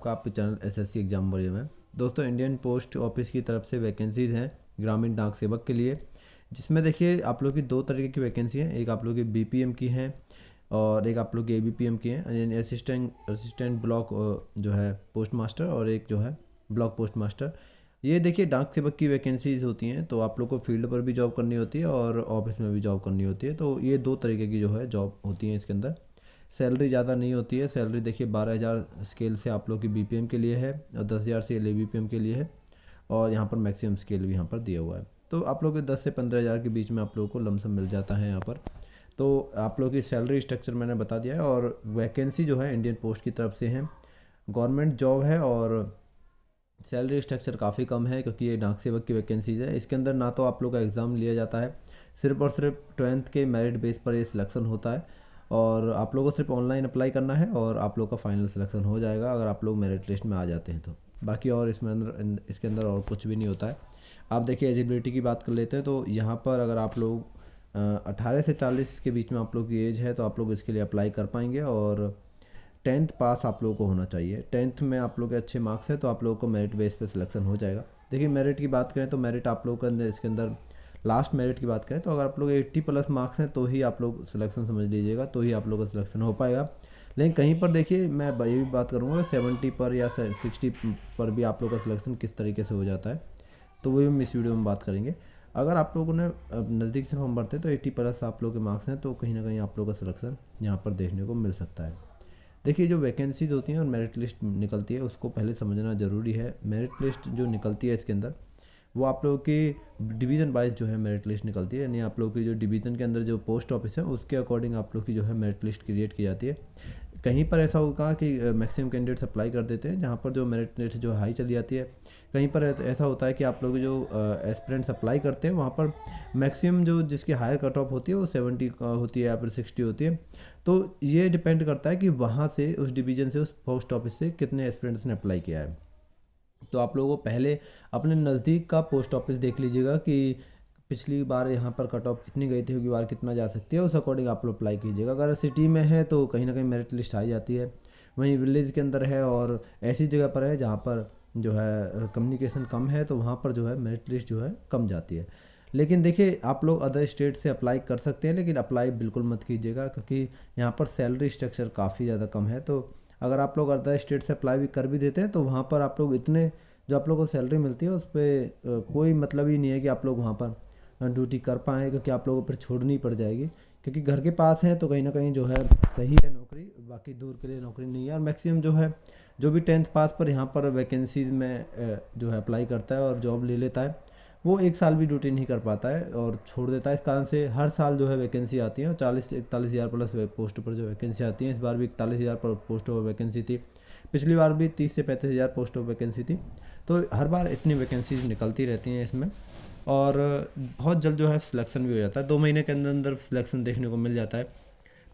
आपका आपके channel SSC exam warrior में। दोस्तों, इंडियन पोस्ट ऑफिस की तरफ से वैकेंसीज़ हैं ग्रामीण डाक सेवक के लिए, जिसमें देखिए आप लोग की दो तरीके की वैकेंसी हैं। एक आप लोग की बीपीएम की हैं और एक आप लोग की एबीपीएम की हैं, यानी असिस्टेंट ब्लॉक जो है पोस्ट मास्टर, और एक जो है ब्लॉक पोस्ट मास्टर। ये देखिए डाक सेवक की वैकेंसीज़ होती हैं, तो आप लोग को फील्ड पर भी जॉब करनी होती है और ऑफिस में भी जॉब करनी होती है। तो ये दो तरीके की जो है जॉब होती हैं इसके अंदर। सैलरी ज़्यादा नहीं होती है। सैलरी देखिए 12,000 स्केल से आप लोग की बीपीएम के लिए है और 10,000 से एबीपीएम के लिए है, और यहाँ पर मैक्सिमम स्केल भी यहाँ पर दिया हुआ है। तो आप लोग के 10 से 15,000 के बीच में आप लोगों को लमसम मिल जाता है यहाँ पर। तो आप लोग की सैलरी स्ट्रक्चर मैंने बता दिया है, और वैकेंसी जो है इंडियन पोस्ट की तरफ से है, गवर्नमेंट जॉब है, और सैलरी स्ट्रक्चर काफ़ी कम है क्योंकि ये डाक सेवक की वैकेंसीज है। इसके अंदर ना तो आप लोग का एग्ज़ाम लिया जाता है, सिर्फ और सिर्फ 12th के मेरिट बेस पर ये सिलेक्शन होता है, और आप लोगों को सिर्फ ऑनलाइन अप्लाई करना है और आप लोग का फाइनल सिलेक्शन हो जाएगा अगर आप लोग मेरिट लिस्ट में आ जाते हैं तो। बाकी और इसके अंदर और कुछ भी नहीं होता है। आप देखिए एलिजिबिलिटी की बात कर लेते हैं, तो यहाँ पर अगर आप लोग 18 से 40 के बीच में आप लोग की एज है तो आप लोग इसके लिए अप्लाई कर पाएंगे, और 10th पास आप लोगों को होना चाहिए। 10th में आप लोग के अच्छे मार्क्स हैं तो आप लोगों को मेरिट बेस पे सिलेक्शन हो जाएगा। देखिए मेरिट की बात करें तो मेरिट आप लोगों के अंदर इसके अंदर लास्ट मेरिट की बात करें तो अगर आप लोग 80 प्लस मार्क्स हैं तो ही आप लोग सिलेक्शन समझ लीजिएगा, तो ही आप लोग का सिलेक्शन हो पाएगा। लेकिन कहीं पर देखिए मैं ये भी बात करूँगा 70 पर या 60 पर भी आप लोग का सिलेक्शन किस तरीके से हो जाता है, तो वो भी हम इस वीडियो में बात करेंगे। अगर आप लोगों ने नज़दीक से फॉर्म भरते हैं तो 80 प्लस आप लोग के मार्क्स हैं तो कहीं ना कहीं आप लोग का सिलेक्शन यहाँ पर देखने को मिल सकता है। देखिए जो वैकेंसीज होती हैं और मेरिट लिस्ट निकलती है उसको पहले समझना ज़रूरी है। मेरिट लिस्ट जो निकलती है इसके अंदर वो आप लोगों की डिवीज़न वाइज जो है मेरिट लिस्ट निकलती है, यानी आप लोगों की जो डिवीज़न के अंदर जो पोस्ट ऑफिस है उसके अकॉर्डिंग आप लोग की जो है मेरिट लिस्ट क्रिएट की जाती है। कहीं पर ऐसा होगा कि मैक्सिमम कैंडिडेट्स अप्लाई कर देते हैं जहाँ पर जो मेरिट लिस्ट जो हाई चली जाती है। कहीं पर ऐसा होता है कि आप लोग जो एस्पिरेंट्स अप्लाई करते हैं वहाँ पर मैक्सिमम जो जिसकी हायर कट ऑफ होती है वो 70 होती है या फिर 60 होती है। तो ये डिपेंड करता है कि वहाँ से उस डिवीज़न से उस पोस्ट ऑफिस से कितने एस्पिरेंट्स ने अप्लाई किया है। तो आप लोगों को पहले अपने नज़दीक का पोस्ट ऑफिस देख लीजिएगा कि पिछली बार यहाँ पर कट ऑफ कितनी गई थी, अगली बार कितना जा सकती है, उस अकॉर्डिंग आप लोग अप्लाई कीजिएगा। अगर सिटी में है तो कहीं ना कहीं मेरिट लिस्ट आ जाती है, वहीं विलेज के अंदर है और ऐसी जगह पर है जहाँ पर जो है कम्युनिकेशन कम है तो वहाँ पर जो है मेरिट लिस्ट जो है कम जाती है। लेकिन देखिए आप लोग अदर स्टेट से अप्लाई कर सकते हैं, लेकिन अप्लाई बिल्कुल मत कीजिएगा क्योंकि यहाँ पर सैलरी स्ट्रक्चर काफ़ी ज़्यादा कम है। तो अगर आप लोग अदर स्टेट से अप्लाई भी कर भी देते हैं तो वहाँ पर आप लोग इतने जो आप लोग को सैलरी मिलती है उस पर कोई मतलब ही नहीं है कि आप लोग वहाँ पर ड्यूटी कर पाएँ, क्योंकि आप लोगों पर छोड़नी पड़ जाएगी। क्योंकि घर के पास है तो कहीं ना कहीं जो है सही है नौकरी, बाकी दूर के लिए नौकरी नहीं है। और मैक्सिमम जो है जो भी 10th पास पर यहाँ पर वैकेंसीज़ में जो है अप्लाई करता है और जॉब ले लेता है वो एक साल भी ड्यूटी नहीं कर पाता है और छोड़ देता है। इस कारण से हर साल जो है वैकेंसी आती है और 40 से 41,000 प्लस पोस्ट पर जो वैकेंसी आती है। इस बार भी 41,000 पर पोस्ट पर वैकेंसी थी, पिछली बार भी 30 से 35,000 पोस्ट पर वैकेंसी थी। तो हर बार इतनी वैकेंसीज निकलती रहती हैं इसमें, और बहुत जल्द जो है सिलेक्शन भी हो जाता है। 2 महीने के अंदर अंदर सिलेक्शन देखने को मिल जाता है।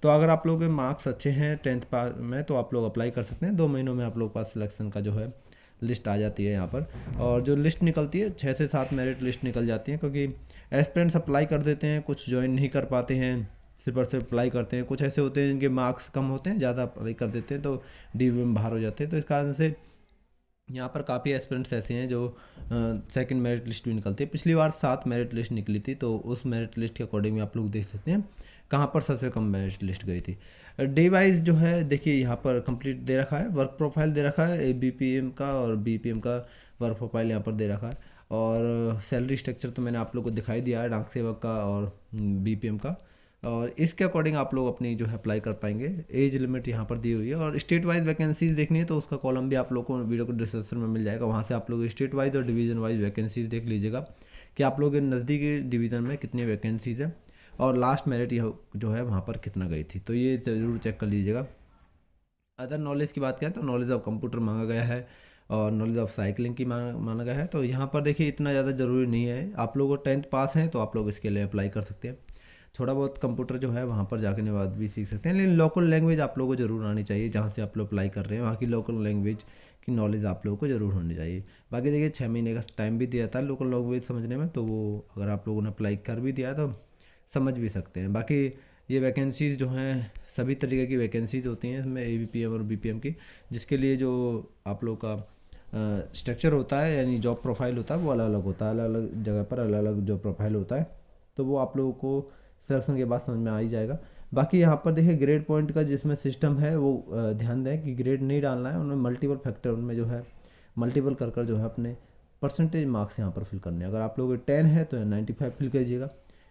तो अगर आप लोगों के मार्क्स अच्छे हैं 10th पास में तो आप लोग अप्लाई कर सकते हैं। 2 महीनों में आप लोग पास सिलेक्शन का जो है लिस्ट आ जाती है यहाँ पर। और जो लिस्ट निकलती है 6 से 7 मेरिट लिस्ट निकल जाती है, क्योंकि एस्पिरेंट्स अप्लाई कर देते हैं, कुछ ज्वाइन नहीं कर पाते हैं, सिर्फ और सिर्फ अप्लाई करते हैं। कुछ ऐसे होते हैं जिनके मार्क्स कम होते हैं, ज़्यादा अप्लाई कर देते हैं तो डीवी में बाहर हो जाते हैं। तो इस कारण से यहाँ पर काफ़ी एस्पिरेंट्स ऐसे हैं जो सेकंड मेरिट लिस्ट भी निकलती है। पिछली बार 7 मेरिट लिस्ट निकली थी, तो उस मेरिट लिस्ट के अकॉर्डिंग आप लोग देख सकते हैं कहाँ पर सबसे कम मेरिट लिस्ट गई थी। डे वाइज जो है देखिए यहाँ पर कंप्लीट दे रखा है, वर्क प्रोफाइल दे रखा है बीपीएम का और बीपीएम का वर्क प्रोफाइल यहाँ पर दे रखा है। और सैलरी स्ट्रक्चर तो मैंने आप लोग को दिखाई दिया है डाक सेवक का और बीपीएम का, और इसके अकॉर्डिंग आप लोग अपनी जो है अप्लाई कर पाएंगे। एज लिमिट यहाँ पर दी हुई है, और स्टेट वाइज वैकेंसीज देखनी है तो उसका कॉलम भी आप लोग को वीडियो को डिस्क्रिप्शन में मिल जाएगा। वहाँ से आप लोग स्टेट वाइज और डिवीज़न वाइज वैकेंसीज देख लीजिएगा कि आप लोग के नज़दीकी डिवीज़न में कितनी वैकेंसीज है और लास्ट मेरिट जो है वहाँ पर कितना गई थी, तो ये ज़रूर चेक कर लीजिएगा। अदर नॉलेज की बात करें तो नॉलेज ऑफ कंप्यूटर मांगा गया है और नॉलेज ऑफ साइकिलिंग की माना गया है। तो यहाँ पर देखिए इतना ज़्यादा ज़रूरी नहीं है, आप लोगों को 10th पास हैं तो आप लोग इसके लिए अप्लाई कर सकते हैं। थोड़ा बहुत कंप्यूटर जो है वहाँ पर जाने के बाद भी सीख सकते हैं, लेकिन लोकल लैंग्वेज आप लोगों को ज़रूर आनी चाहिए। जहाँ से आप लोग अप्लाई कर रहे हैं वहाँ की लोकल लैंग्वेज की नॉलेज आप लोगों को ज़रूर होनी चाहिए। बाकी देखिए 6 महीने का टाइम भी दिया था लोकल लैंग्वेज समझने में, तो वो अगर आप लोगों ने अप्लाई कर भी दिया तो समझ भी सकते हैं। बाकी ये वैकेंसीज़ जो हैं सभी तरीके की वैकेंसीज़ होती हैं इसमें, ABPM और BPM की, जिसके लिए जो आप लोग का स्ट्रक्चर होता है यानी जॉब प्रोफाइल होता है वो अलग अलग होता है, अलग अलग जगह पर अलग अलग जॉब प्रोफाइल होता है। तो वो आप लोगों को सिलेक्शन के बाद समझ में आ ही जाएगा। बाकी यहाँ पर देखिए ग्रेड पॉइंट का जिसमें सिस्टम है वो ध्यान दें कि ग्रेड नहीं डालना है, उनमें मल्टीपल फैक्टर उनमें जो है मल्टीपल कर जो है अपने परसेंटेज मार्क्स यहाँ पर फिल करने हैं। अगर आप लोग 10 है तो 95 फिल कीजिएगा।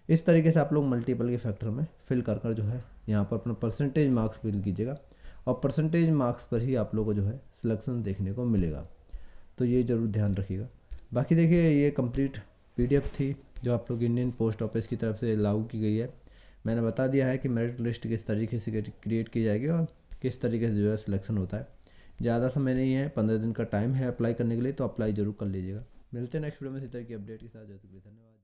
इस तरीके से आप लोग मल्टीपल के फैक्टर में फिल कर जो है यहाँ पर अपना परसेंटेज मार्क्स फिल कीजिएगा, और परसेंटेज मार्क्स पर ही आप लोग को जो है सिलेक्शन देखने को मिलेगा। तो ये ज़रूर ध्यान रखिएगा। बाकी देखिए ये कंप्लीट PDF थी जो आप लोग इंडियन पोस्ट ऑफिस की तरफ से लागू की गई है। मैंने बता दिया है कि मेरिट लिस्ट किस तरीके से क्रिएट की जाएगी और किस तरीके से जो है सिलेक्शन होता है। ज़्यादा समय नहीं है, 15 दिन का टाइम है अप्लाई करने के लिए, तो अप्लाई ज़रूर कर लीजिएगा। मिलते हैं नेक्स्ट वीडियो में इसी तरह की अपडेट के साथ। धन्यवाद।